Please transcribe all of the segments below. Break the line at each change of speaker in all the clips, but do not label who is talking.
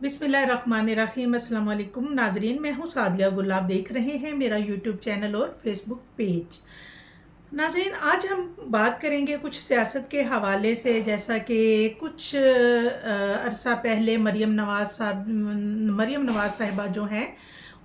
बिस्मिल्लाहिर्रहमानिर्रहीम। अस्सलाम वालेकुम नाजरीन, मैं हूँ सादिया गुल। आप देख रहे हैं मेरा यूट्यूब चैनल और फेसबुक पेज। नाजरीन, आज हम बात करेंगे कुछ सियासत के हवाले से। जैसा कि कुछ अरसा पहले मरीम नवाज़ साहिबा जो हैं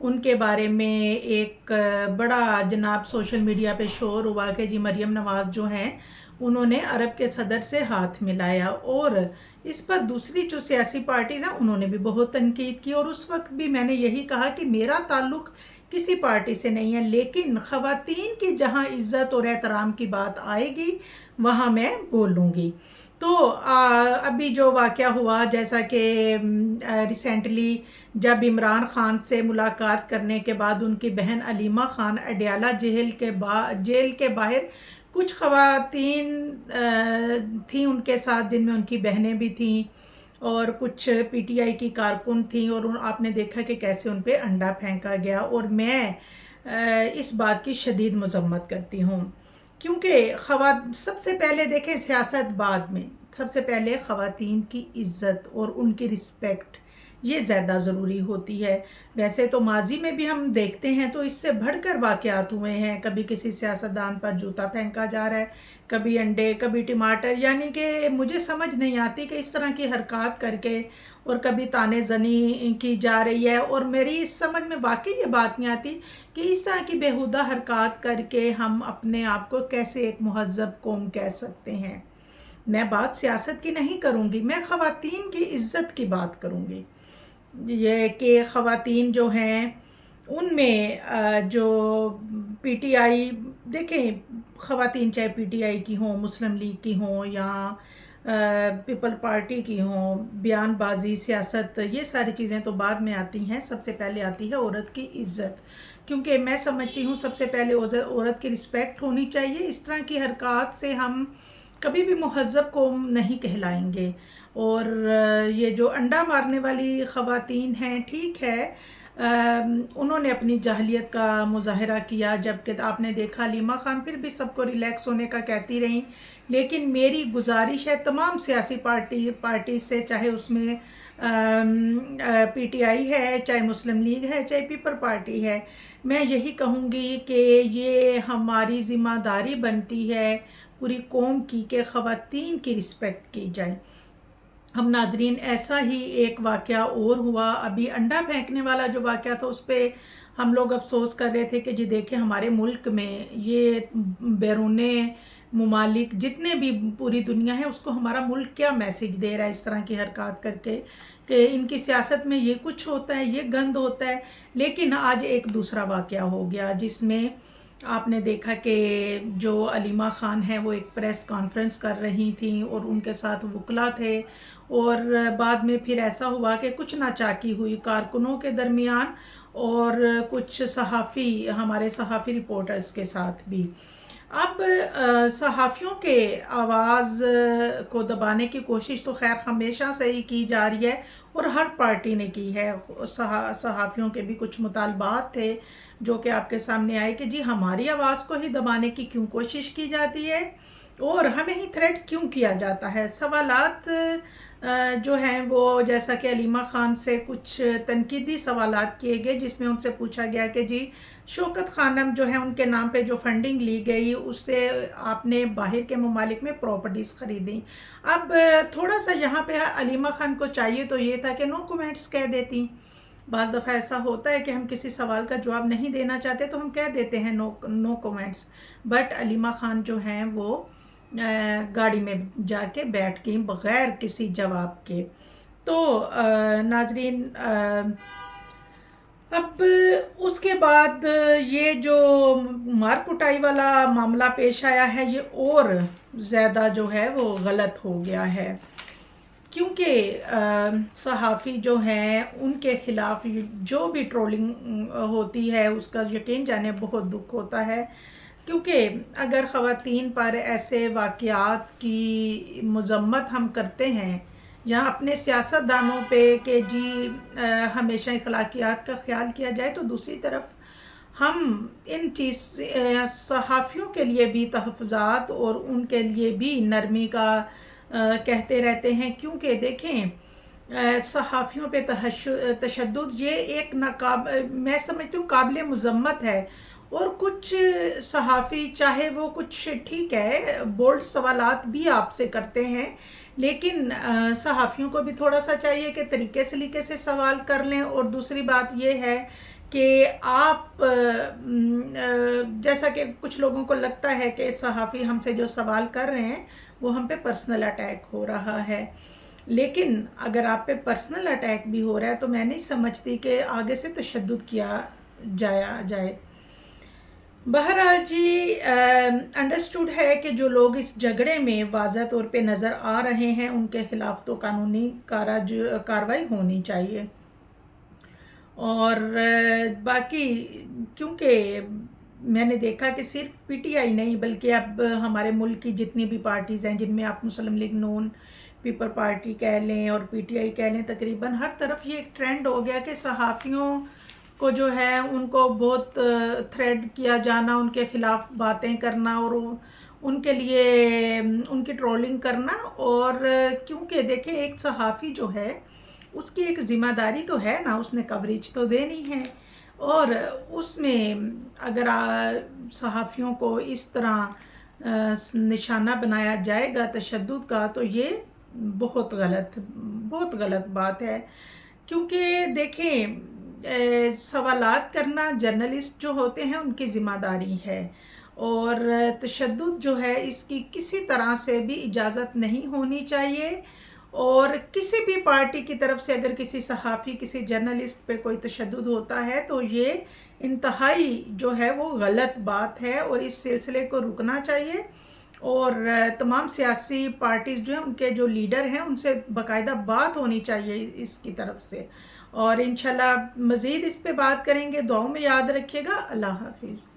उनके बारे में एक बड़ा जनाब सोशल मीडिया पे शोर हुआ कि जी मरीम नवाज़ जो हैं उन्होंने अरब के सदर से हाथ मिलाया, और इस पर दूसरी जो सियासी पार्टीज़ हैं उन्होंने भी बहुत तनकीद की। और उस वक्त भी मैंने यही कहा कि मेरा ताल्लुक़ किसी पार्टी से नहीं है, लेकिन ख़वातीन की जहाँ इज़्ज़त और एहतराम की बात आएगी वहाँ मैं बोलूँगी। तो अभी जो वाक़या हुआ, जैसा कि रिसेंटली जब इमरान ख़ान से मुलाकात करने के बाद उनकी बहन अलीमा ख़ान अडयाला जेल के बाहर कुछ ख़वातीन थीं उनके साथ, जिनमें उनकी बहनें भी थीं और कुछ पीटीआई की कारकुन थी, और आपने देखा कि कैसे उन पे अंडा फेंका गया। और मैं इस बात की शदीद मज़म्मत करती हूँ, क्योंकि सबसे पहले देखें, सियासत बाद में, सबसे पहले ख़वातीन की इज़्ज़त और उनकी रिस्पेक्ट ये ज़्यादा ज़रूरी होती है। वैसे तो माजी में भी हम देखते हैं तो इससे बढ़कर वाक़यात हुए हैं। कभी किसी सियासतदान पर जूता फेंका जा रहा है, कभी अंडे, कभी टमाटर, यानी कि मुझे समझ नहीं आती कि इस तरह की हरकत करके, और कभी ताने ज़नी की जा रही है। और मेरी इस समझ में वाकई ये बात नहीं आती कि इस तरह की बेहुदा हरकत करके हम अपने आप को कैसे एक महज़्ज़ब कौम कह सकते हैं। मैं बात सियासत की नहीं करूँगी, मैं ख़वातीन की इज़्ज़त की बात करूँगी। ये कि ख़वातीन जो हैं उनमें जो पीटीआई, देखें, ख़वातीन चाहे पीटीआई की हों, मुस्लिम लीग की हों, या पीपल पार्टी की हों, बयानबाजी, सियासत, ये सारी चीज़ें तो बाद में आती हैं। सबसे पहले आती है औरत की इज़्ज़त, क्योंकि मैं समझती हूँ सबसे पहले औरत की रिस्पेक्ट होनी चाहिए। इस तरह की हरकत से हम कभी भी महज़्ज़ब कौम नहीं कहलाएंगे। और ये जो अंडा मारने वाली ख़वातीन हैं, ठीक है, उन्होंने अपनी जाहिलियत का मुज़ाहरा किया, जबकि आपने देखा अलीमा ख़ान फिर भी सबको रिलैक्स होने का कहती रहीं। लेकिन मेरी गुजारिश है तमाम सियासी पार्टी से, चाहे उसमें पीटीआई है, चाहे मुस्लिम लीग है, चाहे पीपल पार्टी है, मैं यही कहूँगी कि ये हमारी ज़िम्मेदारी बनती है पूरी कौम की कि ख़वातीन की रिस्पेक्ट की जाए। हम नाजरीन, ऐसा ही एक वाक़या और हुआ अभी, अंडा फेंकने वाला जो वाक़या था उस पे हम लोग अफसोस कर रहे थे कि जी देखें हमारे मुल्क में ये बैरूने मुमालिक जितने भी पूरी दुनिया है उसको हमारा मुल्क क्या मैसेज दे रहा है इस तरह की हरकत करके, कि इनकी सियासत में ये कुछ होता है, ये गंद होता है। लेकिन आज एक दूसरा वाक़या हो गया जिसमें आपने देखा कि जो अलीमा ख़ान है वो एक प्रेस कॉन्फ्रेंस कर रही थी और उनके साथ वकला थे, और बाद में फिर ऐसा हुआ कि कुछ नाचाकी हुई कारकुनों के दरमियान और कुछ हमारे सहाफ़ी रिपोर्टर्स के साथ भी। अब सहाफ़ियों के आवाज़ को दबाने की कोशिश तो खैर हमेशा से ही की जा रही है और हर पार्टी ने की है। सहाफ़ियों के भी कुछ मुतालबात थे जो कि आपके सामने आए कि जी हमारी आवाज़ को ही दबाने की क्यों कोशिश की जाती है और हमें ही थ्रेट क्यों किया जाता है। सवालात जो हैं वो, जैसा कि अलीमा ख़ान से कुछ तनकीदी सवालात किए गए जिसमें उनसे पूछा गया कि जी शौकत खानम जो है उनके नाम पे जो फंडिंग ली गई उससे आपने बाहर के ममालिक में प्रॉपर्टीज़ ख़रीदी। अब थोड़ा सा यहाँ पे अलीमा ख़ान को चाहिए तो ये था कि नो कमेंट्स कह देती। बाज़ दफ़ा ऐसा होता है कि हम किसी सवाल का जवाब नहीं देना चाहते तो हम कह देते हैं no comments, but Aleema Khan जो हैं वो गाड़ी में जाके बैठ गई बग़ैर किसी जवाब के। तो नाजरीन, अब उसके बाद ये जो मार कुटाई वाला मामला पेश आया है ये और ज़्यादा जो है वो गलत हो गया है, क्योंकि सहाफ़ी जो हैं उनके ख़िलाफ़ जो भी ट्रोलिंग होती है उसका यकीन जाने बहुत दुख होता है। क्योंकि अगर ख़वातीन पर ऐसे वाक़यात की मज़म्मत हम करते हैं या अपने सियासतदानों पे कि जी हमेशा अखलाकियात का ख़्याल किया जाए, तो दूसरी तरफ हम इन सहाफ़ियों के लिए भी तहफ़्फ़ुज़ात और उनके लिए भी नरमी का कहते रहते हैं। क्योंकि देखें, सहाफ़ियों पे तशद्दुद ये एक मैं समझती हूँ काबिल मज़म्मत है। और कुछ सहाफ़ी चाहे वो कुछ ठीक है बोल्ड सवालात भी आपसे करते हैं, लेकिन सहाफ़ियों को भी थोड़ा सा चाहिए कि तरीके सलीके से सवाल कर लें। और दूसरी बात ये है कि आप जैसा कि कुछ लोगों को लगता है कि सहाफ़ी हमसे जो सवाल कर रहे हैं वो हम पे पर्सनल अटैक हो रहा है, लेकिन अगर आप पे पर्सनल अटैक भी हो रहा है तो मैं नहीं समझती कि आगे से तशद्दुद किया जाए। बहरहाल जी, अंडरस्टूड है कि जो लोग इस झगड़े में वाज़ह तौर पे नज़र आ रहे हैं उनके ख़िलाफ़ तो कानूनी कार्रवाई होनी चाहिए। और बाकी क्योंकि मैंने देखा कि सिर्फ पीटीआई नहीं बल्कि अब हमारे मुल्क की जितनी भी पार्टीज़ हैं, जिनमें आप मुस्लिम लीग नून, पीपल पार्टी कह लें और पीटीआई कह लें, तकरीबन हर तरफ ये एक ट्रेंड हो गया कि सहाफ़ियों को जो है उनको बहुत थ्रेड किया जाना, उनके ख़िलाफ़ बातें करना और उनके लिए उनकी ट्रोलिंग करना। और क्योंकि देखिए एक सहाफ़ी जो है उसकी एक ज़िम्मेदारी तो है ना, उसने कवरेज तो देनी है। और उसमें अगर सहाफ़ियों को इस तरह निशाना बनाया जाएगा तशद्दुद का, तो ये बहुत गलत बात है। क्योंकि देखें सवालात करना जर्नलिस्ट जो होते हैं उनकी ज़िम्मेदारी है, और तशद्दुद जो है इसकी किसी तरह से भी इजाज़त नहीं होनी चाहिए। और किसी भी पार्टी की तरफ से अगर किसी सहाफ़ी किसी जर्नलिस्ट पे कोई तशद्दुद होता है तो ये इंतहाई जो है वो गलत बात है और इस सिलसिले को रुकना चाहिए। और तमाम सियासी पार्टीज़ जो हैं उनके जो लीडर हैं उनसे बाकायदा बात होनी चाहिए इसकी तरफ से। और इंशाल्लाह मज़ीद इस पे बात करेंगे। दुआओं में याद रखिएगा। अल्लाह हाफिज़।